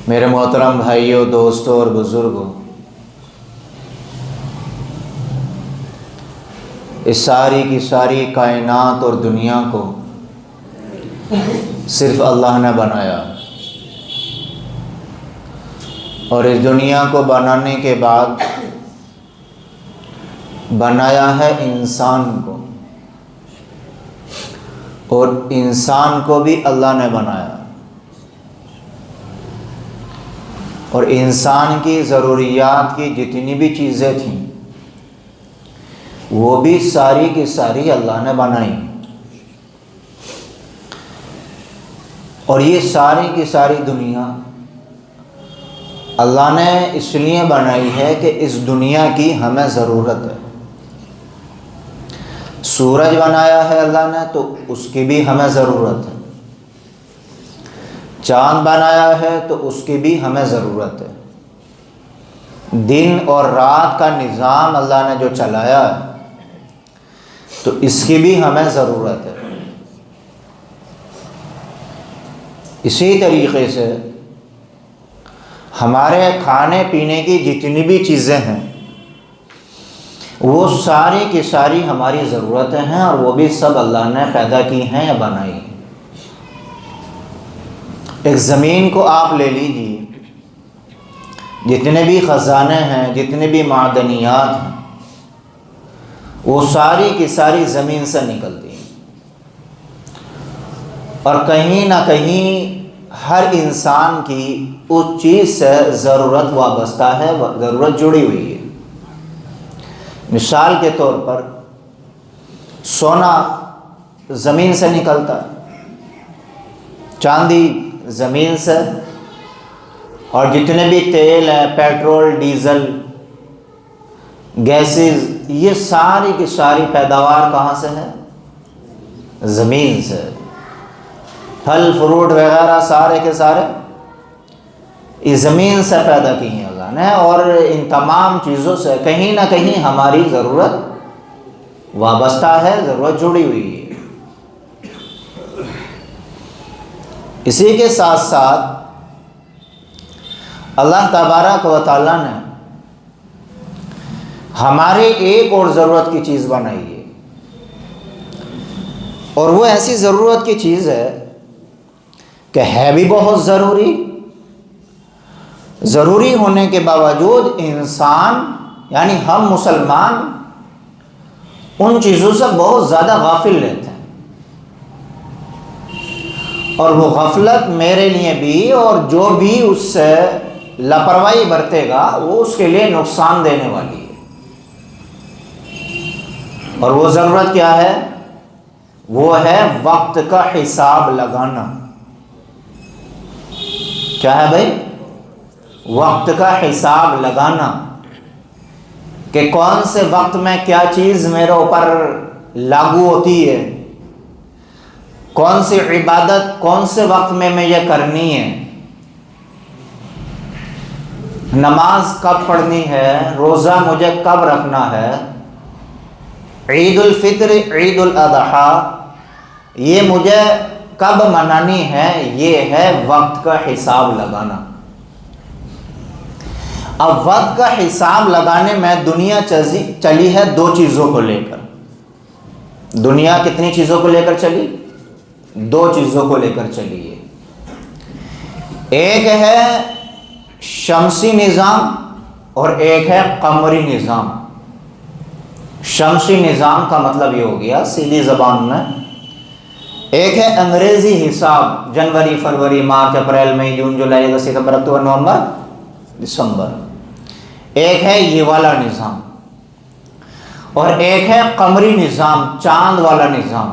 میرے محترم بھائیوں، دوستوں اور بزرگوں، اس ساری کی ساری کائنات اور دنیا کو صرف اللہ نے بنایا، اور اس دنیا کو بنانے کے بعد بنایا ہے انسان کو، اور انسان کو بھی اللہ نے بنایا، اور انسان کی ضروریات کی جتنی بھی چیزیں تھیں وہ بھی ساری کی ساری اللہ نے بنائی، اور یہ ساری کی ساری دنیا اللہ نے اس لیے بنائی ہے کہ اس دنیا کی ہمیں ضرورت ہے۔ سورج بنایا ہے اللہ نے تو اس کی بھی ہمیں ضرورت ہے، چاند بنایا ہے تو اس کی بھی ہمیں ضرورت ہے، دن اور رات کا نظام اللہ نے جو چلایا ہے تو اس کی بھی ہمیں ضرورت ہے۔ اسی طریقے سے ہمارے کھانے پینے کی جتنی بھی چیزیں ہیں وہ ساری کی ساری ہماری ضرورتیں ہیں، اور وہ بھی سب اللہ نے پیدا کی ہیں یا بنائی ہیں۔ ایک زمین کو آپ لے لیجیے، جتنے بھی خزانے ہیں، جتنے بھی معدنیات ہیں، وہ ساری کی ساری زمین سے نکلتی ہیں، اور کہیں نہ کہیں ہر انسان کی اس چیز سے ضرورت وابستہ ہے، ضرورت جڑی ہوئی ہے۔ مثال کے طور پر سونا زمین سے نکلتا ہے، چاندی زمین سے، اور جتنے بھی تیل ہیں، پیٹرول، ڈیزل، گیسز، یہ ساری کی ساری پیداوار کہاں سے ہے؟ زمین سے۔ پھل فروٹ وغیرہ سارے کے سارے اس زمین سے پیدا کی ہیں اللہ نے، اور ان تمام چیزوں سے کہیں نہ کہیں ہماری ضرورت وابستہ ہے، ضرورت جڑی ہوئی ہے۔ اسی کے ساتھ ساتھ اللہ تبارک و تعالیٰ نے ہمارے ایک اور ضرورت کی چیز بنائی ہے، اور وہ ایسی ضرورت کی چیز ہے کہ ہے بھی بہت ضروری ہونے کے باوجود انسان یعنی ہم مسلمان ان چیزوں سے بہت زیادہ غافل رہتے ہیں، اور وہ غفلت میرے لیے بھی، اور جو بھی اس سے لاپرواہی برتے گا وہ اس کے لیے نقصان دینے والی ہے۔ اور وہ ضرورت کیا ہے؟ وہ ہے وقت کا حساب لگانا۔ کیا ہے بھائی؟ وقت کا حساب لگانا، کہ کون سے وقت میں کیا چیز میرے اوپر لاگو ہوتی ہے، کون سی عبادت کون سے وقت میں یہ کرنی ہے، نماز کب پڑھنی ہے، روزہ مجھے کب رکھنا ہے، عید الفطر، عید الاضحیٰ یہ مجھے کب منانی ہے، یہ ہے وقت کا حساب لگانا۔ اب وقت کا حساب لگانے میں دنیا چلی ہے دو چیزوں کو لے کر۔ دنیا کتنی چیزوں کو لے کر چلی؟ دو چیزوں کو لے کر چلی ہے۔ ایک ہے شمسی نظام اور ایک ہے قمری نظام۔ شمسی نظام کا مطلب یہ ہو گیا سیدھی زبان میں، ایک ہے انگریزی حساب، جنوری، فروری، مارچ، اپریل، مئی، جون، جولائی، اگست، ستمبر، اکتوبر، نومبر، دسمبر۔ ایک ہے یہ والا نظام، اور ایک ہے قمری نظام، چاند والا نظام،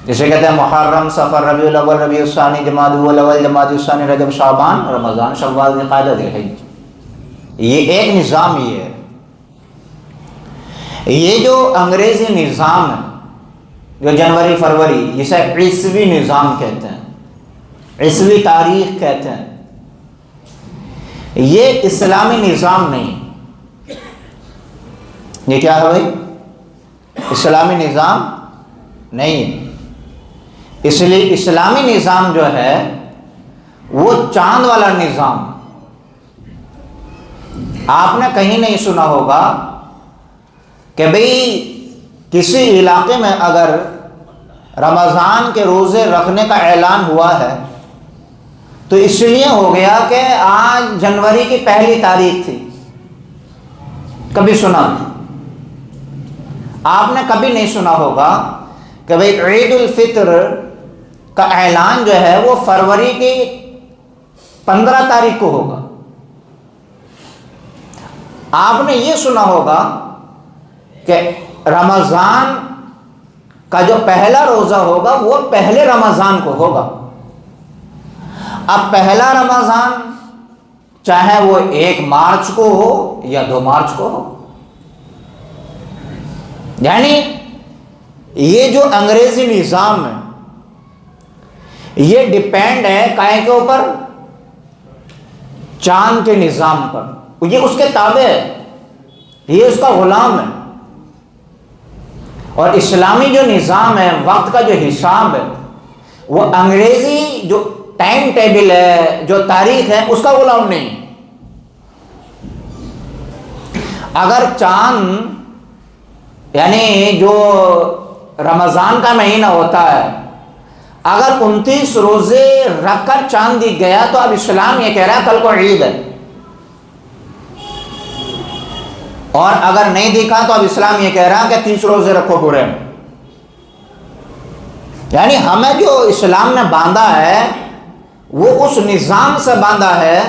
جسے کہتے ہیں محرم، صفر، ربیع الاول، ربیع الثانی، جمادی الاول، جمادی الثانی، رجب، شعبان، رمضان، شوال، ذوالقعدہ، ذی الحجہ۔ یہ ایک نظام یہ ہے۔ یہ جو انگریزی نظام ہے، جو جنوری فروری، جسے عیسوی نظام کہتے ہیں، عیسوی تاریخ کہتے ہیں، یہ اسلامی نظام نہیں۔ یہ کیا ہے بھائی؟ اسلامی نظام نہیں ہے۔ اس لیے اسلامی نظام جو ہے وہ چاند والا نظام. آپ نے کہیں نہیں سنا ہوگا کہ بھئی کسی علاقے میں اگر رمضان کے روزے رکھنے کا اعلان ہوا ہے تو اس لیے ہو گیا کہ آج جنوری کی پہلی تاریخ تھی. کبھی سنا؟ آپ نے کبھی نہیں سنا ہوگا کہ بھئی عید الفطر کا اعلان جو ہے وہ فروری کی 15 تاریخ کو ہوگا. آپ نے یہ سنا ہوگا کہ رمضان کا جو پہلا روزہ ہوگا وہ پہلے رمضان کو ہوگا. اب پہلا رمضان چاہے وہ 1 مارچ کو ہو یا 2 مارچ کو ہو، یعنی یہ جو انگریزی نظام ہے یہ ڈیپینڈ ہے کائے کے اوپر؟ چاند کے نظام پر. یہ اس کے تابع ہے، یہ اس کا غلام ہے. اور اسلامی جو نظام ہے، وقت کا جو حساب ہے، وہ انگریزی جو ٹائم ٹیبل ہے، جو تاریخ ہے، اس کا غلام نہیں. اگر چاند یعنی جو رمضان کا مہینہ ہوتا ہے اگر 29 روزے رکھ کر چاند دکھ گیا تو اب اسلام یہ کہہ رہا ہے کل کو عید ہے. اور اگر نہیں دکھا تو اب اسلام یہ کہہ رہا ہے کہ 30 روزے رکھو پورے. یعنی ہمیں جو اسلام نے باندھا ہے وہ اس نظام سے باندھا ہے،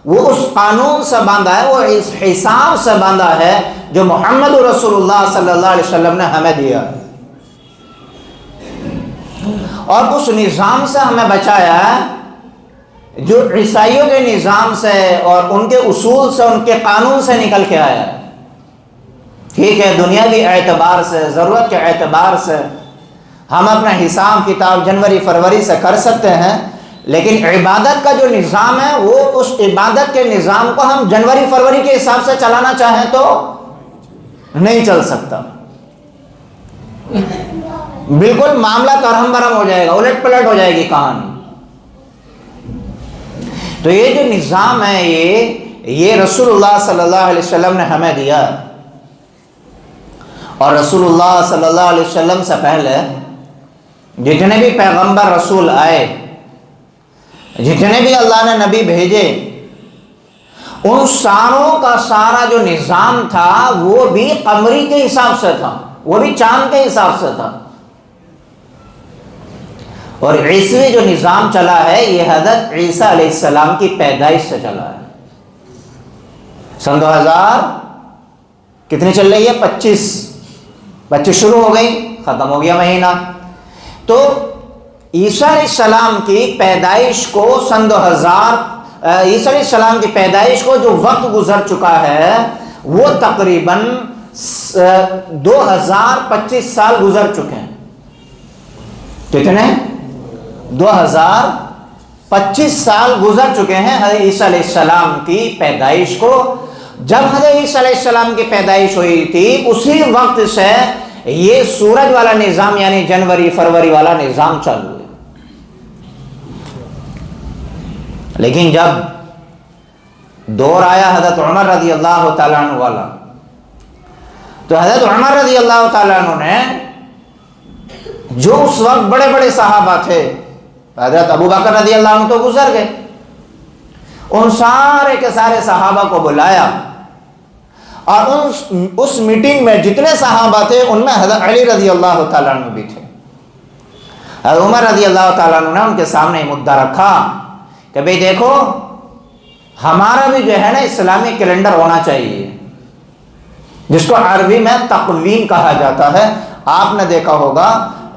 وہ اس قانون سے باندھا ہے، وہ اس حساب سے باندھا ہے جو محمد رسول اللہ صلی اللہ علیہ وسلم نے ہمیں دیا، اور اس نظام سے ہمیں بچایا ہے جو عیسائیوں کے نظام سے اور ان کے اصول سے، ان کے قانون سے نکل کے آیا ہے. ٹھیک ہے، دنیاوی اعتبار سے، ضرورت کے اعتبار سے ہم اپنا حساب کتاب جنوری فروری سے کر سکتے ہیں، لیکن عبادت کا جو نظام ہے وہ اس عبادت کے نظام کو ہم جنوری فروری کے حساب سے چلانا چاہیں تو نہیں چل سکتا. بالکل معاملہ کرہم برہم ہو جائے گا، الٹ پلٹ ہو جائے گی کہانی. تو یہ جو نظام ہے یہ رسول اللہ صلی اللہ علیہ وسلم نے ہمیں دیا، اور رسول اللہ صلی اللہ علیہ وسلم سے پہلے جتنے بھی پیغمبر رسول آئے، جتنے بھی اللہ نے نبی بھیجے، ان ساروں کا سارا جو نظام تھا وہ بھی قمری کے حساب سے تھا، وہ بھی چاند کے حساب سے تھا. اور عیسوی جو نظام چلا ہے یہ حضرت عیسیٰ علیہ السلام کی پیدائش سے چلا ہے. سن 2000 کتنی چل رہی ہے؟ 25 شروع ہو گئی، ختم ہو گیا مہینہ. تو عیسیٰ علیہ السلام کی پیدائش کو سن 2000 عیسیٰ علیہ السلام کی پیدائش کو جو وقت گزر چکا ہے وہ تقریباً 2025 سال گزر چکے ہیں. کتنے؟ 2025 سال گزر چکے ہیں حضرت عیسیٰ علیہ السلام کی پیدائش کو. جب حضرت عیسیٰ علیہ السلام کی پیدائش ہوئی تھی اسی وقت سے یہ سورج والا نظام یعنی جنوری فروری والا نظام چالو ہے. لیکن جب دور آیا حضرت عمر رضی اللہ تعالیٰ عنہ والا، تو حضرت عمر رضی اللہ تعالیٰ عنہ نے جو اس وقت بڑے بڑے صحابہ تھے، حضرت ابو بکر رضی اللہ عنہ تو گزر گئے، ان سارے کے سارے صحابہ کو بلایا، اور اس میٹنگ میں جتنے صحابہ تھے ان میں حضرت علی رضی اللہ تعالیٰ عنہ بھی تھے. حضرت عمر رضی اللہ تعالیٰ عنہ نے ان کے سامنے مدعا رکھا کہ بھئی دیکھو ہمارا بھی جو ہے نا اسلامی کیلنڈر ہونا چاہیے، جس کو عربی میں تقویم کہا جاتا ہے. آپ نے دیکھا ہوگا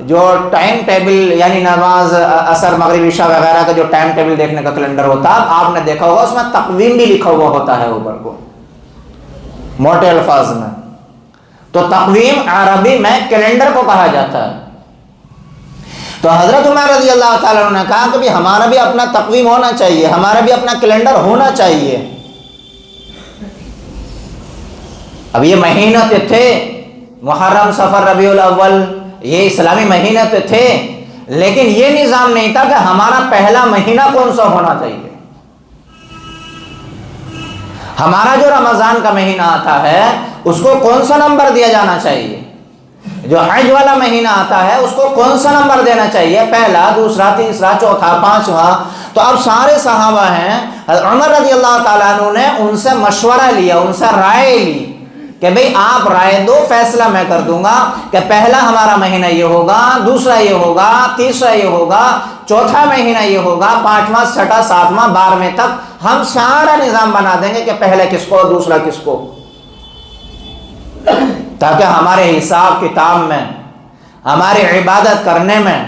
جو ٹائم ٹیبل یعنی نماز عصر مغرب عشاء وغیرہ کا جو ٹائم ٹیبل دیکھنے کا کیلنڈر ہوتا ہے، آپ نے دیکھا ہوگا اس میں تقویم بھی لکھا ہوا ہوتا ہے اوپر کو موٹے الفاظ میں. تو تقویم عربی میں کیلنڈر کو کہا جاتا ہے. تو حضرت عمر رضی اللہ تعالیٰ عنہ نے کہا کہ بھی ہمارا بھی اپنا تقویم ہونا چاہیے، ہمارا بھی اپنا کیلنڈر ہونا چاہیے. اب یہ مہینہ تھے محرم صفر ربیع الاول، یہ اسلامی مہینے تو تھے، لیکن یہ نظام نہیں تھا کہ ہمارا پہلا مہینہ کون سا ہونا چاہیے. ہمارا جو رمضان کا مہینہ آتا ہے اس کو کون سا نمبر دیا جانا چاہیے, جو حج والا مہینہ آتا ہے اس کو کون سا نمبر دینا چاہیے, پہلا, دوسرا, تیسرا, چوتھا, پانچواں. تو اب سارے صحابہ ہیں, عمر رضی اللہ تعالیٰ عنہ نے ان سے مشورہ لیا, ان سے رائے لی کہ بھئی آپ رائے دو, فیصلہ میں کر دوں گا کہ پہلا ہمارا مہینہ یہ ہوگا, دوسرا یہ ہوگا, تیسرا یہ ہوگا, چوتھا مہینہ یہ ہوگا, پانچواں, چھٹا, ساتواں, 12ویں تک ہم سارا نظام بنا دیں گے کہ پہلے کس کو, دوسرا کس کو, تاکہ ہمارے حساب کتاب میں, ہماری عبادت کرنے میں,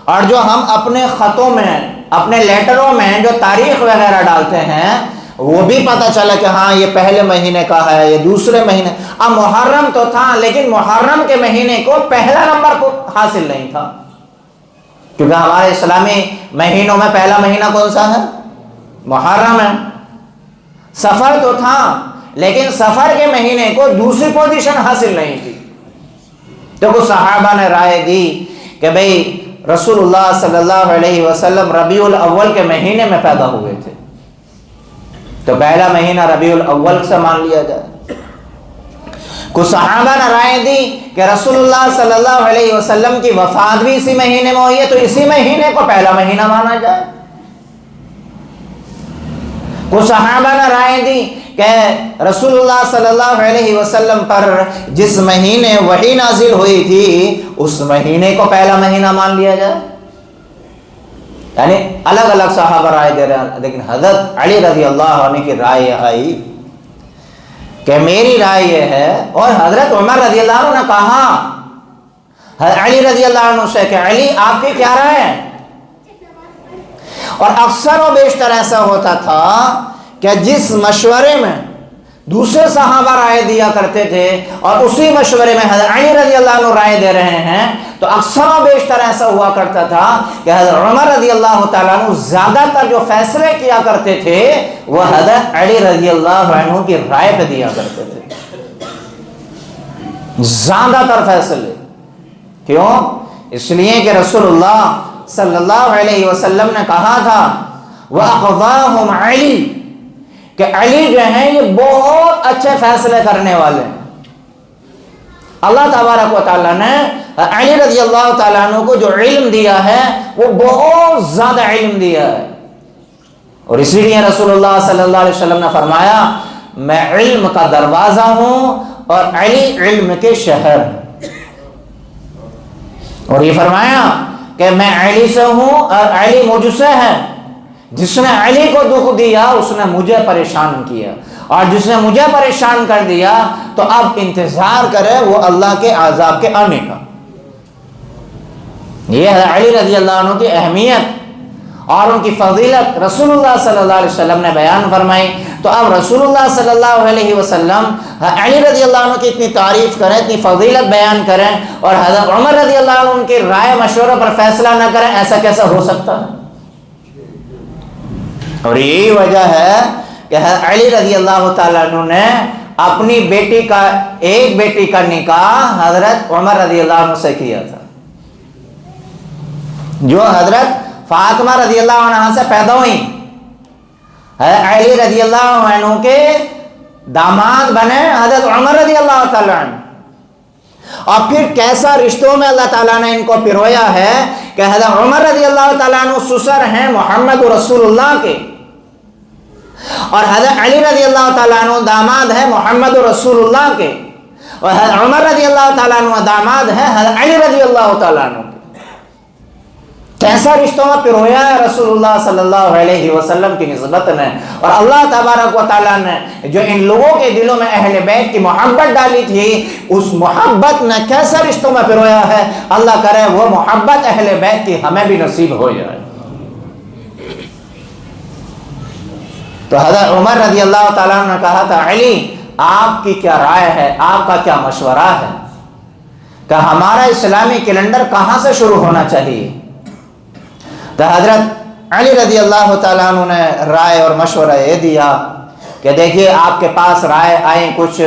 اور جو ہم اپنے خطوں میں, اپنے لیٹروں میں جو تاریخ وغیرہ ڈالتے ہیں وہ بھی پتہ چلا کہ ہاں یہ پہلے مہینے کا ہے, یہ دوسرے مہینے. اب محرم تو تھا لیکن محرم کے مہینے کو پہلا نمبر کو حاصل نہیں تھا, کیونکہ ہمارے اسلامی مہینوں میں پہلا مہینہ کون سا ہے, محرم ہے. سفر تو تھا لیکن سفر کے مہینے کو دوسری پوزیشن حاصل نہیں تھی. تو کچھ صحابہ نے رائے دی کہ بھئی رسول اللہ صلی اللہ علیہ وسلم ربیع الاول کے مہینے میں پیدا ہوئے تھے, تو پہلا مہینہ ربیع الاول سے مان لیا جائے. کچھ صحابہ نے رائے دی کہ رسول اللہ صلی اللہ علیہ وسلم کی وفات بھی اسی مہینے میں ہوئی ہے, تو اسی مہینے کو پہلا مہینہ مانا جائے. کچھ صحابہ نے رائے دی کہ رسول اللہ صلی اللہ علیہ وسلم پر جس مہینے وحی نازل ہوئی تھی اس مہینے کو پہلا مہینہ مان لیا جائے. یعنی الگ الگ صحابہ رائے دے رہے ہیں, لیکن حضرت علی رضی اللہ عنہ کی رائے آئی کہ میری رائے یہ ہے, اور حضرت عمر رضی اللہ عنہ نے کہا حضرت علی رضی اللہ عنہ سے کہ علی آپ کی کیا رائے ہے. اور اکثر و بیشتر ایسا ہوتا تھا کہ جس مشورے میں دوسرے صحابہ رائے دیا کرتے تھے اور اسی مشورے میں حضرت علی رضی اللہ عنہ رائے دے رہے ہیں, تو اکثر و بیشتر ایسا ہوا کرتا تھا کہ حضرت عمر رضی اللہ تعالیٰ عنہ زیادہ تر جو فیصلے کیا کرتے تھے وہ حضرت علی رضی اللہ عنہ کی رائے پہ دیا کرتے تھے, زیادہ تر فیصلے. کیوں؟ اس لیے کہ رسول اللہ صلی اللہ علیہ وسلم نے کہا تھا وَأَقْضَاهُمْ عَلِي, کہ علی جو ہیں یہ بہت اچھے فیصلے کرنے والے ہیں. اللہ تبارک و تعالیٰ نے علی رضی اللہ تعالیٰ عنہ کو جو علم دیا ہے وہ بہت زیادہ علم دیا ہے, اور اسی لیے رسول اللہ صلی اللہ علیہ وسلم نے فرمایا میں علم کا دروازہ ہوں اور علی علم کے شہر. اور یہ فرمایا کہ میں علی سے ہوں اور علی مجھ سے ہے, جس نے علی کو دکھ دیا اس نے مجھے پریشان کیا, اور جس نے مجھے پریشان کر دیا تو اب انتظار کرے وہ اللہ کے عذاب کے آنے کا. یہ ہے علی رضی اللہ عنہ کی اہمیت اور ان کی فضیلت رسول اللہ صلی اللہ علیہ وسلم نے بیان فرمائی. تو اب رسول اللہ صلی اللہ علیہ وسلم علی رضی اللہ عنہ کی اتنی تعریف کریں, اتنی فضیلت بیان کریں, اور حضرت عمر رضی اللہ عنہ ان کی رائے مشورے پر فیصلہ نہ کریں, ایسا کیسا ہو سکتا ہے؟ اور یہی وجہ ہے کہ علی رضی اللہ تعالیٰ عنہ نے اپنی بیٹی کا, ایک بیٹی کا نکاح حضرت عمر رضی اللہ عنہ سے کیا تھا, جو حضرت فاطمہ رضی اللہ عنہ سے پیدا ہوئی. علی رضی اللہ عنہ کے داماد بنے حضرت عمر رضی اللہ تعالیٰ عنہ, اور پھر کیسا رشتوں میں اللہ تعالیٰ نے ان کو پرویا ہے کہ حضرت عمر رضی اللہ تعالیٰ عنہ سسر ہیں محمد رسول اللہ کے, اور حضرت علی رضی اللہ تعالیٰ عنہ داماد ہے محمد رسول اللہ کے, اور حضرت عمر رضی اللہ تعالیٰ عنہ داماد ہے حضرت علی رضی اللہ تعالیٰ عنہ کے. کیسا رشتوں میں پرویا ہے رسول اللہ صلی اللہ علیہ وسلم کی نسبت نے, اور اللہ تبارک و تعالیٰ نے جو ان لوگوں کے دلوں میں اہل بیت کی محبت ڈالی تھی اس محبت نے کیسا رشتوں میں پرویا ہے. اللہ کرے وہ محبت اہل بیت کی ہمیں بھی نصیب ہو جائے. تو حضرت عمر رضی اللہ تعالیٰ نے کہا تھا علی آپ کی کیا رائے ہے, آپ کا کیا مشورہ ہے کہ ہمارا اسلامی کیلنڈر کہاں سے شروع ہونا چاہیے. تو حضرت علی رضی اللہ تعالیٰ عنہ نے رائے اور مشورہ یہ دیا کہ دیکھیے آپ کے پاس رائے آئیں کچھ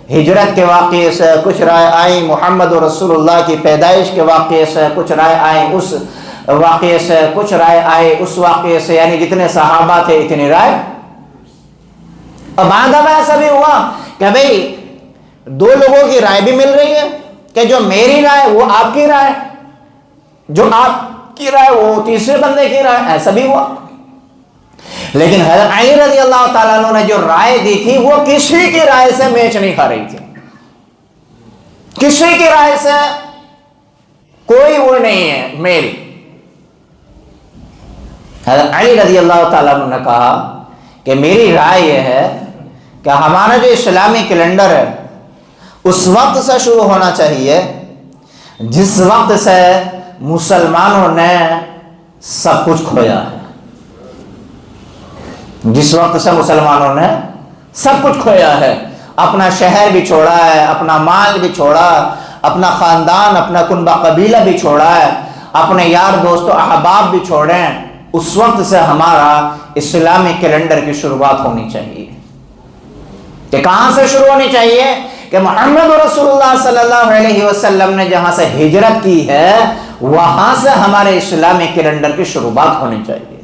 ہجرت کے واقعے سے کچھ رائے آئی، محمد رسول اللہ کی پیدائش کے واقعے سے کچھ رائے آئی، اس واقعے سے کچھ رائے آئی، اس واقعے سے، یعنی جتنے صحابہ تھے اتنی رائے۔ اور بعد اب ایسا بھی ہوا کہ بھئی دو لوگوں کی رائے بھی مل رہی ہے کہ جو میری رائے وہ آپ کی رائے، جو آپ کی رائے وہ تیسرے بندے کی رائے، ایسا بھی ہوا۔ لیکن حضرت علی رضی اللہ تعالیٰ عنہ نے جو رائے دی تھی وہ کسی کی رائے سے میچ نہیں کھا رہی تھی، کسی کی رائے سے کوئی وہ نہیں ہے میل۔ حضرت علی رضی اللہ تعالیٰ عنہ نے کہا کہ میری رائے یہ ہے کہ ہمارا جو اسلامی کیلنڈر ہے اس وقت سے شروع ہونا چاہیے جس وقت سے مسلمانوں نے سب کچھ کھویا ہے، جس وقت سے مسلمانوں نے سب کچھ کھویا ہے، اپنا شہر بھی چھوڑا ہے، اپنا مال بھی چھوڑا، اپنا خاندان، اپنا کنبہ قبیلہ بھی چھوڑا ہے، اپنے یار دوست و احباب بھی چھوڑے، اس وقت سے ہمارا اسلامی کیلنڈر کی شروعات ہونی چاہیے۔ کہ کہاں سے شروع ہونی چاہیے؟ کہ محمد رسول اللہ صلی اللہ علیہ وسلم نے جہاں سے ہجرت کی ہے وہاں سے ہمارے اسلامی کیلنڈر کی شروعات ہونی چاہیے۔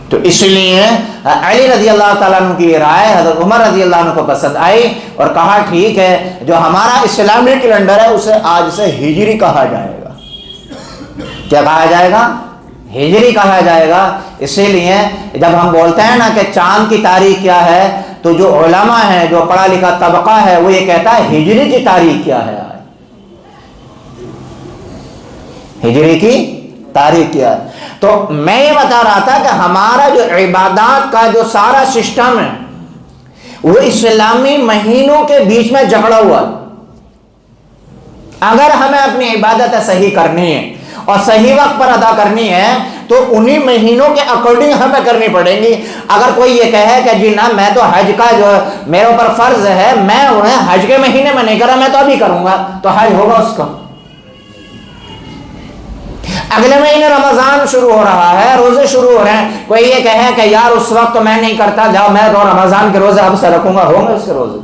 تو اس لیے علی رضی اللہ تعالیٰ عنہ کی رائے حضرت عمر رضی اللہ عنہ کو پسند آئی اور کہا ٹھیک ہے جو ہمارا اسلامی کیلنڈر ہے اسے آج سے ہجری کہا جائے گا۔ کیا کہا جائے گا؟ ہجری کہا جائے گا۔ اسی لیے جب ہم بولتے ہیں نا کہ چاند کی تاریخ کیا ہے تو جو علماء ہے، جو پڑھا لکھا طبقہ ہے، وہ یہ کہتا ہے ہجری کی تاریخ کیا ہے، ہجری کی تاریخ کیا ہے۔ تو میں یہ بتا رہا تھا کہ ہمارا جو عبادات کا جو سارا سسٹم ہے وہ اسلامی مہینوں کے بیچ میں جکڑا ہوا ہے۔ اگر ہمیں اپنی عبادت صحیح کرنی ہے اور صحیح وقت پر ادا کرنی ہے تو انہی مہینوں کے اکارڈنگ ہمیں کرنی پڑیں گی۔ اگر کوئی یہ کہے کہ جی نا میں تو حج کا جو میرے اوپر فرض ہے میں انہیں حج کے مہینے میں نہیں کرا، میں تو ابھی کروں گا، تو حج ہوگا اس کا۔ اگلے مہینے رمضان شروع ہو رہا ہے، روزے شروع ہو رہے ہیں، کوئی یہ کہے کہ یار اس وقت تو میں نہیں کرتا، جاؤ میں تو رمضان کے روزے اب سے رکھوں گا، ہوں گے اس کے روزے؟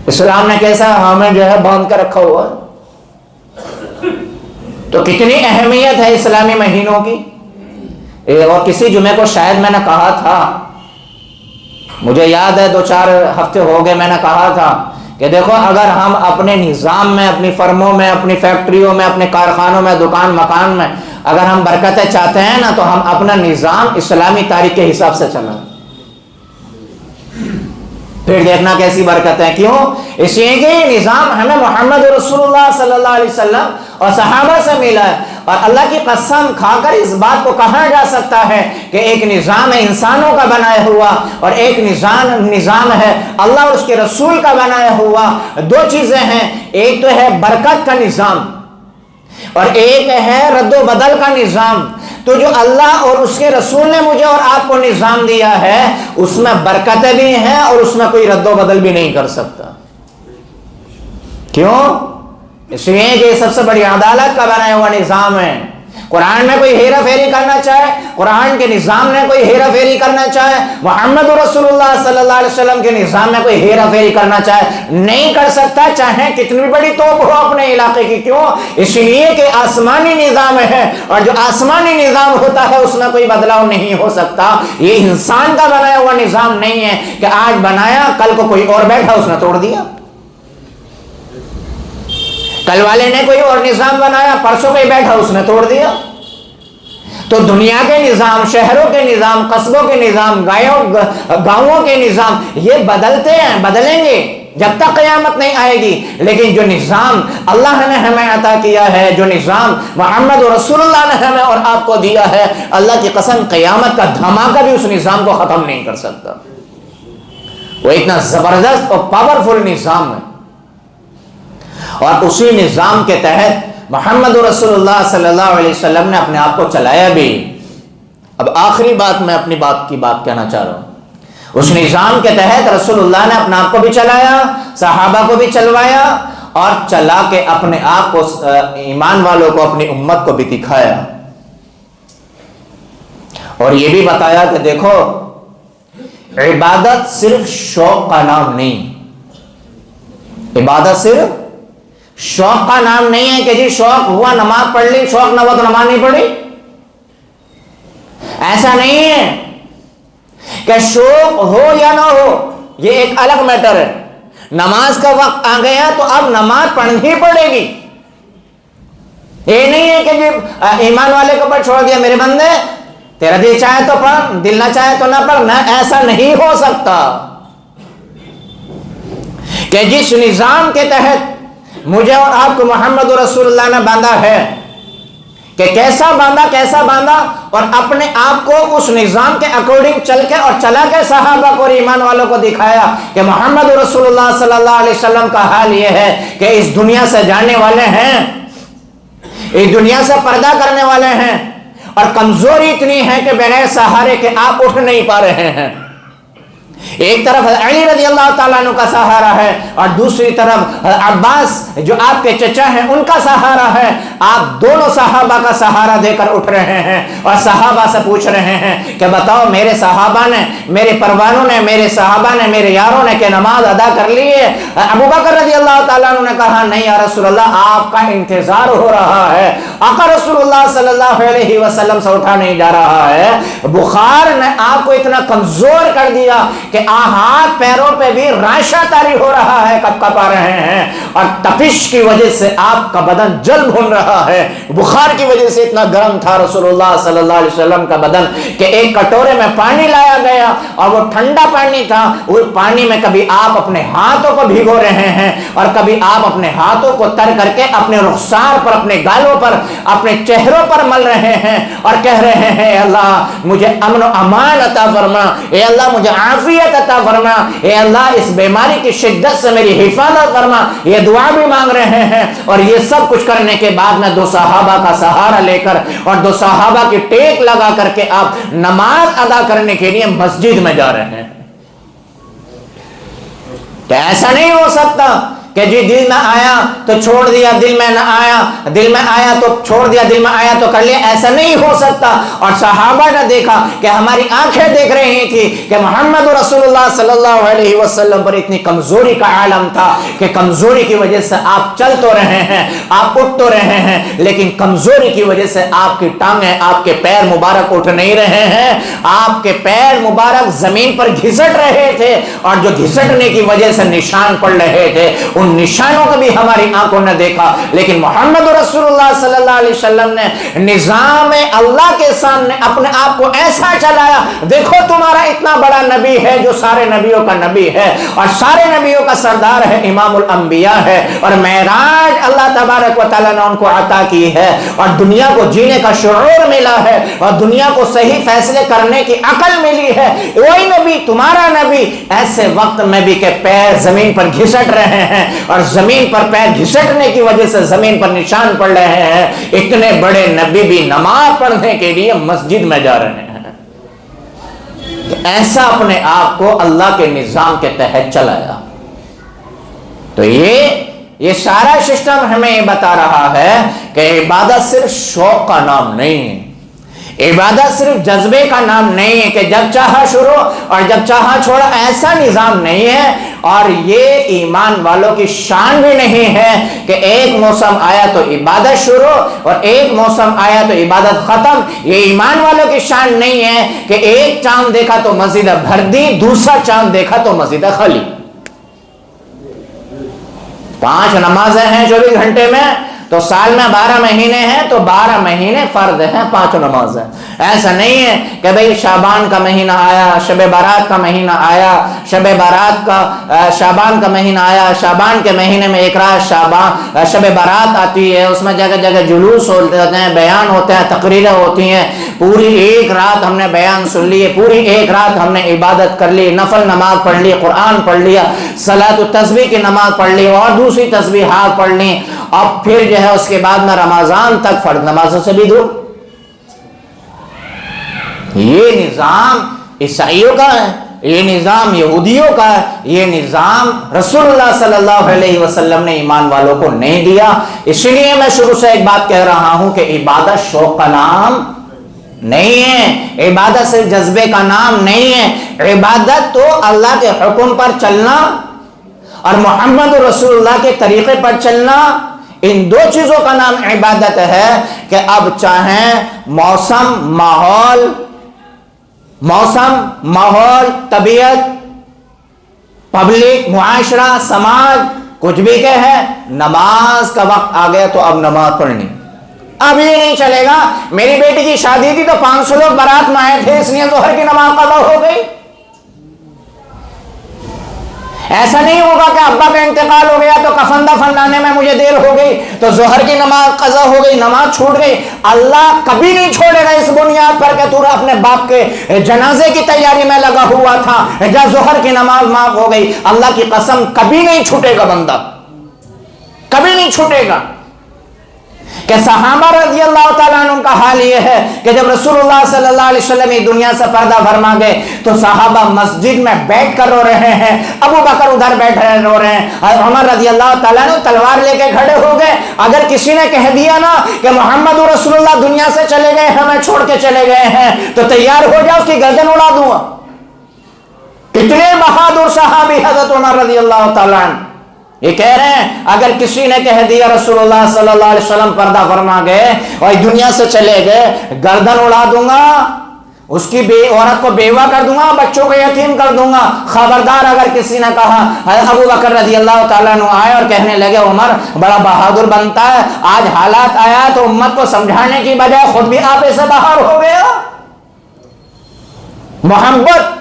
اسلام نے کیسا ہمیں جو ہے باندھ کر رکھا ہوا ہے۔ تو کتنی اہمیت ہے اسلامی مہینوں کی۔ اور کسی جمعے کو شاید میں نے کہا تھا، مجھے یاد ہے 2-4 ہفتے ہو گئے، میں نے کہا تھا کہ دیکھو اگر ہم اپنے نظام میں، اپنی فرموں میں، اپنی فیکٹریوں میں، اپنے کارخانوں میں، دکان مکان میں اگر ہم برکتیں چاہتے ہیں نا تو ہم اپنا نظام اسلامی تاریخ کے حساب سے چلائیں، پھر دیکھنا کیسی برکتیں۔ کیوں؟ اس لیے کہ نظام ہمیں محمد رسول اللہ صلی اللہ علیہ وسلم اور صحابہ سے ملا ہے، اور اللہ کی قسم کھا کر اس بات کو کہا جا سکتا ہے کہ ایک نظام ہے انسانوں کا بنایا ہوا اور ایک نظام ہے اللہ اور اس کے رسول کا بنایا ہوا۔ دو چیزیں ہیں، ایک تو ہے برکت کا نظام اور ایک ہے رد و بدل کا نظام۔ تو جو اللہ اور اس کے رسول نے مجھے اور آپ کو نظام دیا ہے اس میں برکتیں بھی ہیں اور اس میں کوئی رد و بدل بھی نہیں کر سکتا۔ کیوں؟ اس لیے کہ یہ سب سے بڑی عدالت کا بنایا ہوا نظام ہے۔ قرآن میں کوئی ہیرا پھیری کرنا چاہے، قرآن کے نظام میں کوئی ہیرا پھیری کرنا چاہے، محمد رسول اللہ صلی اللہ علیہ وسلم کے نظام میں کوئی ہیرا پھیری کرنا چاہے نہیں کر سکتا، چاہے کتنی بڑی توپ ہو اپنے علاقے کی۔ کیوں؟ اس لیے کہ آسمانی نظام ہے اور جو آسمانی نظام ہوتا ہے اس میں کوئی بدلاؤ نہیں ہو سکتا۔ یہ انسان کا بنایا ہوا نظام نہیں ہے کہ آج بنایا کل کو کوئی اور بیٹھا اس نے توڑ دیا، کل والے نے کوئی اور نظام بنایا پرسوں کوئی بیٹھا اس نے توڑ دیا۔ تو دنیا کے نظام، شہروں کے نظام، قصبوں کے نظام، گاؤں کے نظام یہ بدلتے ہیں، بدلیں گے جب تک قیامت نہیں آئے گی، لیکن جو نظام اللہ نے ہمیں عطا کیا ہے، جو نظام محمد رسول اللہ نے ہمیں اور آپ کو دیا ہے، اللہ کی قسم قیامت کا دھماکہ بھی اس نظام کو ختم نہیں کر سکتا۔ وہ اتنا زبردست اور پاورفل نظام ہے، اور اسی نظام کے تحت محمد رسول اللہ صلی اللہ علیہ وسلم نے اپنے آپ کو چلایا بھی۔ اب آخری بات میں اپنی بات کی بات کہنا چاہ رہا ہوں، اس نظام کے تحت رسول اللہ نے اپنے آپ کو بھی چلایا، صحابہ کو بھی چلوایا، اور چلا کے اپنے آپ کو، ایمان والوں کو، اپنی امت کو بھی دکھایا، اور یہ بھی بتایا کہ دیکھو عبادت صرف شوق کا نام نہیں، عبادت صرف شوق کا نام نہیں ہے کہ جی شوق ہوا نماز پڑھ لی، شوق نہ ہوا تو نماز نہیں پڑھی. ایسا نہیں ہے کہ شوق ہو یا نہ ہو، یہ ایک الگ میٹر ہے. نماز کا وقت آ گیا تو اب نماز پڑھنی پڑے گی. یہ نہیں ہے کہ جی ایمان والے کو پر چھوڑ دیا، میرے بندے تیرا دل چاہے تو پڑھ، دل نہ چاہے تو نہ پڑھ. نہ، ایسا نہیں ہو سکتا کہ جس نظام کے تحت مجھے اور آپ کو محمد رسول اللہ نے باندھا ہے، کہ کیسا باندھا اور اپنے آپ کو اس نظام کے اکارڈنگ چل کے اور چلا کے صحابہ کو اور ایمان والوں کو دکھایا کہ محمد رسول اللہ صلی اللہ علیہ وسلم کا حال یہ ہے کہ اس دنیا سے جانے والے ہیں، اس دنیا سے پردہ کرنے والے ہیں، اور کمزوری اتنی ہے کہ بغیر سہارے کے آپ اٹھ نہیں پا رہے ہیں. ایک طرف علی رضی اللہ تعالیٰ عنہ کا سہارا ہے اور دوسری طرف عباس جو آپ کے چچا ہیں ان کا سہارا ہے. آپ دونوں صحابہ کا سہارا دے کر اٹھ رہے ہیں اور صحابہ سے پوچھ رہے ہیں کہ بتاؤ میرے صحابہ نے، میرے پروانوں نے، میرے صحابہ نے، میرے یاروں نے کہ نماز ادا کر لی ہے؟ ابو بکر رضی اللہ تعالیٰ عنہ نے کہا نہیں یا رسول اللہ، آپ کا انتظار ہو رہا ہے، آقا رسول اللہ صلی اللہ علیہ وسلم سے اٹھا نہیں جا رہا ہے. بخار نے آپ کو اتنا کمزور کر دیا کہ ہاتھ پیروں پہ بھی راشا طاری ہو رہا ہے، کپ کپا رہے ہیں، اور تپش کی وجہ سے آپ کا بدن جل بھون رہا ہے. بخار کی وجہ سے اتنا گرم تھا رسول اللہ صلی اللہ علیہ وسلم کا بدن کہ ایک کٹورے میں پانی لایا گیا اور وہ ٹھنڈا پانی تھا. وہ پانی میں کبھی آپ اپنے ہاتھوں کو بھگو رہے ہیں اور کبھی آپ اپنے ہاتھوں کو تر کر کے اپنے رخسار پر، اپنے گالوں پر، اپنے چہروں پر مل رہے ہیں اور کہہ رہے ہیں اے اللہ مجھے امن و امان عطا فرما، اے اللہ مجھے عافیت عطا فرما، اے اللہ اس بیماری کی شدت سے میری حفاظت فرما. یہ دعا بھی مانگ رہے ہیں اور یہ سب کچھ کرنے کے بعد میں دو صحابہ کا سہارا لے کر اور دو صحابہ کی ٹیک لگا کر کے آپ نماز ادا کرنے کے لیے مسجد میں جا رہے ہیں. تو ایسا نہیں ہو سکتا کہ جی دل میں آیا تو چھوڑ دیا، دل میں نہ آیا، دل میں آیا تو چھوڑ دیا، دل میں آیا تو کر لیا. ایسا نہیں ہو سکتا. اور صحابہ نے دیکھا کہ ہماری آنکھیں دیکھ رہی تھی کہ محمد رسول اللہ صلی اللہ علیہ وسلم پر اتنی کمزوری کا عالم تھا کہ کمزوری کی وجہ سے آپ چل تو رہے ہیں، آپ اٹھ تو رہے ہیں، لیکن کمزوری کی وجہ سے آپ کی ٹانگیں، آپ کے پیر مبارک اٹھ نہیں رہے ہیں. آپ کے پیر مبارک زمین پر گھسٹ رہے تھے اور جو گھسٹنے کی وجہ سے نشان پڑ رہے تھے، ان نشانوں کو بھی ہماری آنکھوں نے دیکھا. لیکن محمد رسول اللہ صلی اللہ علیہ وسلم نے نظام اللہ کے سامنے اپنے آپ کو ایسا چلایا، دیکھو تمہارا اتنا بڑا نبی ہے جو سارے نبیوں کا نبی ہے اور سارے نبیوں کا سردار ہے، امام الانبیاء ہے، اور معراج اللہ تبارک و تعالیٰ نے ان کو عطا کی ہے اور دنیا کو جینے کا شعور ملا ہے اور دنیا کو صحیح فیصلے کرنے کی عقل ملی ہے. وہی نبی تمہارا نبی ایسے وقت میں بھی کہ پیر زمین پر گھسٹ رہے ہیں اور زمین پر پیر گھسٹنے کی وجہ سے زمین پر نشان پڑ رہے ہیں، اتنے بڑے نبی بھی نماز پڑھنے کے لیے مسجد میں جا رہے ہیں. ایسا اپنے آپ کو اللہ کے نظام کے تحت چلایا. تو یہ سارا سسٹم ہمیں یہ بتا رہا ہے کہ عبادت صرف شوق کا نام نہیں ہے، عبادت صرف جذبے کا نام نہیں ہے کہ جب چاہا شروع اور جب چاہا چھوڑا. ایسا نظام نہیں ہے. اور یہ ایمان والوں کی شان بھی نہیں ہے کہ ایک موسم آیا تو عبادت شروع اور ایک موسم آیا تو عبادت ختم. یہ ایمان والوں کی شان نہیں ہے کہ ایک چاند دیکھا تو مسجد بھر دی، دوسرا چاند دیکھا تو مسجد خالی. 5 نمازیں ہیں 24 گھنٹے میں، تو سال میں 12 مہینے ہیں تو 12 مہینے فرض ہیں 5 نمازیں. ایسا نہیں ہے کہ بھئی شعبان کا مہینہ آیا، شب برات کا مہینہ آیا، شب برات کا شعبان کا مہینہ آیا، شعبان کے مہینے میں ایک رات شب برات آتی ہے، اس میں جگہ جگہ جلوس ہوتے ہیں، بیان ہوتے ہیں، تقریریں ہوتی ہیں. پوری ایک رات ہم نے بیان سن لیے، پوری ایک رات ہم نے عبادت کر لی، نفل نماز پڑھ لی، قرآن پڑھ لیا، صلاۃ التسبیح کی نماز پڑھ لی اور دوسری تسبیحات پڑھ لی. اب پھر جو ہے اس کے بعد میں رمضان تک فرض نمازوں سے بھی دور. یہ نظام عیسائیوں کا ہے، یہ نظام یہودیوں کا ہے، یہ نظام رسول اللہ صلی اللہ علیہ وسلم نے ایمان والوں کو نہیں دیا. اس لیے میں شروع سے ایک بات کہہ رہا ہوں کہ عبادت شوق کا نام نہیں ہے، عبادت صرف جذبے کا نام نہیں ہے، عبادت تو اللہ کے حکم پر چلنا اور محمد رسول اللہ کے طریقے پر چلنا، ان دو چیزوں کا نام عبادت ہے کہ اب چاہیں موسم ماحول طبیعت پبلک معاشرہ سماج کچھ بھی کہ ہے، نماز کا وقت آ گیا تو اب نماز پڑھنی، اب یہ نہیں چلے گا میری بیٹی کی شادی تھی تو 500 لوگ بارات میں آئے تھے اس لیے ظہر کی نماز قضا ہو گئی، ایسا نہیں ہوگا کہ ابا کا انتقال ہو گیا تو کفن دفن لانے میں مجھے دیر ہو گئی تو ظہر کی نماز قضا ہو گئی، نماز چھوٹ گئی۔ اللہ کبھی نہیں چھوڑے گا اس بنیاد پر کہ تو اپنے باپ کے جنازے کی تیاری میں لگا ہوا تھا جب ظہر کی نماز معاف ہو گئی، اللہ کی قسم کبھی نہیں چھوٹے گا بندہ، کبھی نہیں چھوٹے گا۔ کہ صحابہ رضی اللہ تعالیٰ عنہ کا حال یہ ہے کہ جب رسول اللہ صلی اللہ علیہ وسلم دنیا سے پردہ فرما گئے تو صحابہ مسجد میں بیٹھ کر رو رہے ہیں، ابو بکر ادھر بیٹھ رہے رو رہے ہیں، اور عمر رضی اللہ تعالیٰ عنہ تلوار لے کے کھڑے ہو گئے۔ اگر کسی نے کہہ دیا نا کہ محمد رسول اللہ دنیا سے چلے گئے ہمیں چھوڑ کے چلے گئے ہیں تو تیار ہو جاؤ اس کی گردن اڑا دوں گا۔ کتنے بہادر صحابی حضرت عمر رضی اللہ تعالیٰ عنہ یہ کہہ رہے ہیں اگر کسی نے کہہ دیا رسول اللہ صلی اللہ علیہ وسلم پردہ فرما گئے اور دنیا سے چلے گئے، گردن اڑا دوں گا، اس کی عورت کو بیوہ کر دوں گا، بچوں کو یتیم کر دوں گا۔ خبردار اگر کسی نے کہا، ابو بکر رضی اللہ تعالیٰ عنہ آئے اور کہنے لگے عمر بڑا بہادر بنتا ہے، آج حالات آیا تو امت کو سمجھانے کی بجائے خود بھی آپے سے باہر ہو گیا۔ محبت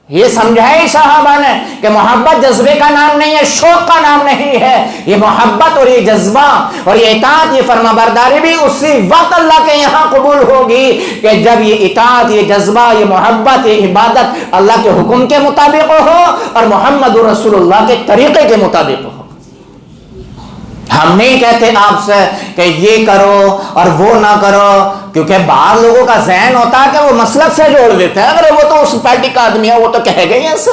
یہ سمجھائی صحابہ نے کہ محبت جذبے کا نام نہیں ہے، شوق کا نام نہیں ہے، یہ محبت اور یہ جذبہ اور یہ اطاعت یہ فرما برداری بھی اسی وقت اللہ کے یہاں قبول ہوگی کہ جب یہ اطاعت یہ جذبہ یہ محبت یہ عبادت اللہ کے حکم کے مطابق ہو اور محمد رسول اللہ کے طریقے کے مطابق ہو۔ ہم نہیں کہتے آپ سے کہ یہ کرو اور وہ نہ کرو، کیونکہ بعض لوگوں کا ذہن ہوتا ہے کہ وہ مسلک سے جوڑ دیتے ہیں، اگر وہ تو اس پارٹی کا آدمی ہے وہ تو کہے گا ایسا۔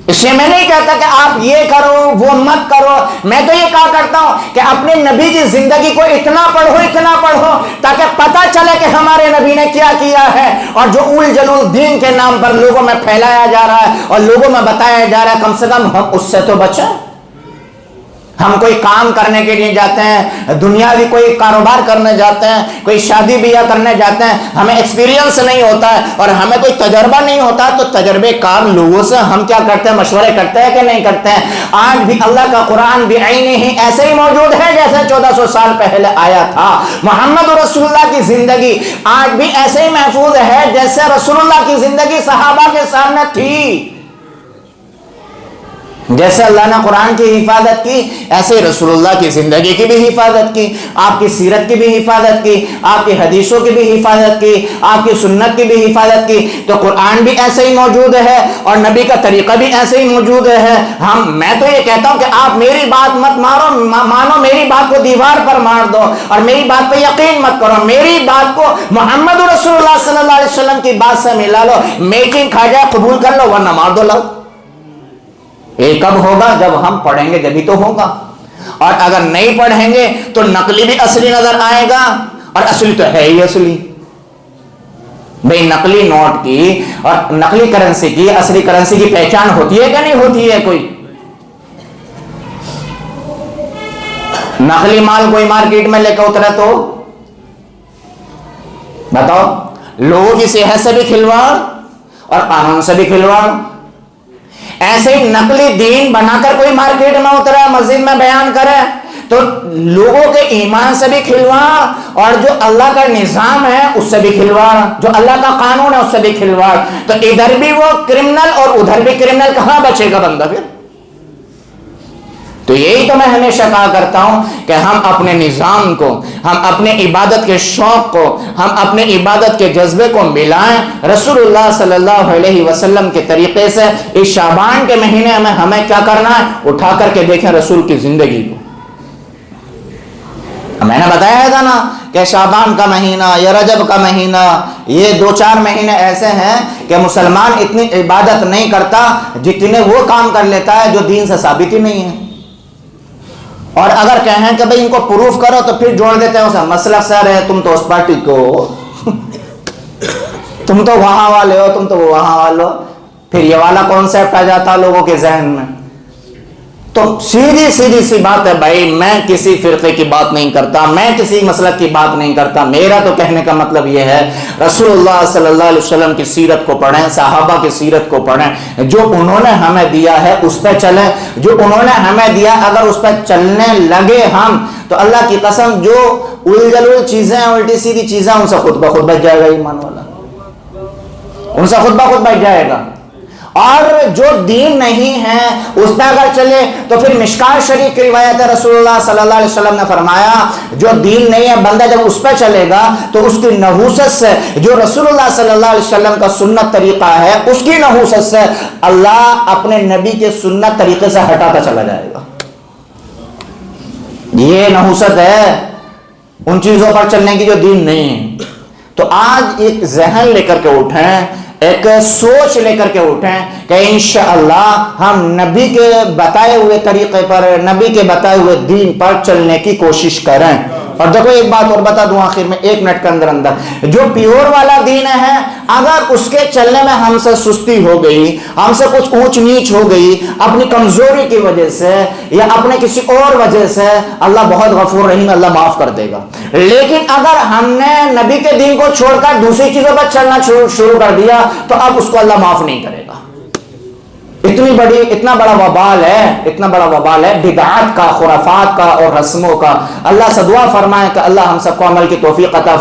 اس لیے میں نہیں کہتا کہ آپ یہ کرو وہ مت کرو، میں تو یہ کہا کرتا ہوں کہ اپنے نبی کی زندگی کو اتنا پڑھو تاکہ پتہ چلے کہ ہمارے نبی نے کیا کیا ہے، اور جو اول جلول دین کے نام پر لوگوں میں پھیلایا جا رہا ہے اور لوگوں میں بتایا جا رہا ہے، کم سے کم ہم اس سے تو بچیں۔ ہم کوئی کام کرنے کے لیے جاتے ہیں، دنیاوی کوئی کاروبار کرنے جاتے ہیں، کوئی شادی بیاہ کرنے جاتے ہیں، ہمیں ایکسپیرینس نہیں ہوتا ہے اور ہمیں کوئی تجربہ نہیں ہوتا، تو تجربے کار لوگوں سے ہم کیا کرتے ہیں، مشورے کرتے ہیں کہ نہیں کرتے ہیں۔ آج بھی اللہ کا قرآن بعینہ ہی ایسے ہی موجود ہے جیسے 1400 سال پہلے آیا تھا۔ محمد رسول اللہ کی زندگی آج بھی ایسے ہی محفوظ ہے جیسے رسول اللہ کی زندگی صحابہ کے سامنے تھی۔ جیسے اللہ نے قرآن کی حفاظت کی ایسے ہی رسول اللہ کی زندگی کی بھی حفاظت کی، آپ کی سیرت کی بھی حفاظت کی، آپ کی حدیثوں کی بھی حفاظت کی، آپ کی سنت کی بھی حفاظت کی۔ تو قرآن بھی ایسے ہی موجود ہے اور نبی کا طریقہ بھی ایسے ہی موجود ہے۔ میں تو یہ کہتا ہوں کہ آپ میری بات مت مانو، میری بات کو دیوار پر مار دو اور میری بات پہ یقین مت کرو، میری بات کو محمد رسول اللہ صلی اللہ علیہ وسلم کی بات سے ملا لو، میٹنگ کھا جائے قبول کر لو ورنہ مار دو لو۔ یہ کب ہوگا؟ جب ہم پڑھیں گے جبھی تو ہوگا، اور اگر نہیں پڑھیں گے تو نقلی بھی اصلی نظر آئے گا اور اصلی تو ہے ہی اصلی۔ بھئی نقلی نوٹ کی اور نقلی کرنسی کی اصلی کرنسی کی پہچان ہوتی ہے کہ نہیں ہوتی ہے؟ کوئی نقلی مال کوئی مارکیٹ میں لے کے اترے تو بتاؤ، لوگوں کی صحت سے بھی کھلواڑ اور قانون سے بھی کھلواڑ۔ ایسے ہی نقلی دین بنا کر کوئی مارکیٹ میں اترا مسجد میں بیان کرے تو لوگوں کے ایمان سے بھی کھلواڑ اور جو اللہ کا نظام ہے اس سے بھی کھلواڑ، جو اللہ کا قانون ہے اس سے بھی کھلواڑ۔ تو ادھر بھی وہ کرمنل اور ادھر بھی کرمنل، کہاں بچے گا بندہ پھر؟ تو یہی تو میں ہمیشہ کہا کرتا ہوں کہ ہم اپنے نظام کو، ہم اپنے عبادت کے شوق کو، ہم اپنے عبادت کے جذبے کو ملائیں رسول اللہ صلی اللہ علیہ وسلم کے طریقے سے۔ اس شعبان کے مہینے میں ہمیں کیا کرنا ہے؟ اٹھا کر کے دیکھیں رسول کی زندگی کو۔ میں نے بتایا تھا نا کہ شعبان کا مہینہ یا رجب کا مہینہ، یہ 2-4 مہینے ایسے ہیں کہ مسلمان اتنی عبادت نہیں کرتا جتنے وہ کام کر لیتا ہے جو دین سے ثابت ہی نہیں ہے۔ اور اگر کہیں کہ بھئی ان کو پروف کرو تو پھر جوڑ دیتے ہیں اسے مسلک سے، رہے تم تو اس پارٹی کو تم تو وہاں والے ہو، تم تو وہاں والے ہو، پھر یہ والا کانسیپٹ آ جاتا لوگوں کے ذہن میں۔ تو سیدھی سیدھی سی بات ہے بھائی، میں کسی فرقے کی بات نہیں کرتا، میں کسی مسلک کی بات نہیں کرتا، میرا تو کہنے کا مطلب یہ ہے رسول اللہ صلی اللہ علیہ وسلم کی سیرت کو پڑھیں، صحابہ کی سیرت کو پڑھیں، جو انہوں نے ہمیں دیا ہے اس پہ چلیں، جو انہوں نے ہمیں دیا اگر اس پہ چلنے لگے ہم تو اللہ کی قسم جو الجھل چیزیں الٹی سیدھی چیزیں ان سے خود بخود بچ جائے گا ایمان والا، ان سے خود بخود بچ جائے گا۔ اور جو دین نہیں ہے اس پہ اگر چلے تو پھر مشکات شریف کی روایت ہے، رسول اللہ صلی اللہ علیہ وسلم نے فرمایا جو دین نہیں ہے بندہ جب اس پہ چلے گا تو اس کی نحوست سے، جو رسول اللہ صلی اللہ علیہ وسلم کا سنت طریقہ ہے اس کی نحوست سے اللہ اپنے نبی کے سنت طریقے سے ہٹاتا چلا جائے گا۔ یہ نحوست ہے ان چیزوں پر چلنے کی جو دین نہیں ہے۔ تو آج ایک ذہن لے کر کے اٹھیں، ایک سوچ لے کر کے اٹھیں کہ انشاءاللہ ہم نبی کے بتائے ہوئے طریقے پر، نبی کے بتائے ہوئے دین پر چلنے کی کوشش کریں۔ اور دیکھو ایک بات اور بتا دوں آخر میں 1 منٹ کے اندر، جو پیور والا دین ہے اگر اس کے چلنے میں ہم سے سستی ہو گئی، ہم سے کچھ اونچ نیچ ہو گئی اپنی کمزوری کی وجہ سے یا اپنے کسی اور وجہ سے، اللہ بہت غفور رحیم، اللہ معاف کر دے گا۔ لیکن اگر ہم نے نبی کے دین کو چھوڑ کر دوسری چیزوں پر چلنا شروع کر دیا تو اب اس کو اللہ معاف نہیں کرے گا۔ اتنا بڑا وبال ہے بدعات کا، خرافات کا اور رسموں کا۔ اللہ سے دعا فرمائے کہ اللہ ہم سب کو عمل کی توفیق عطا فرمائے۔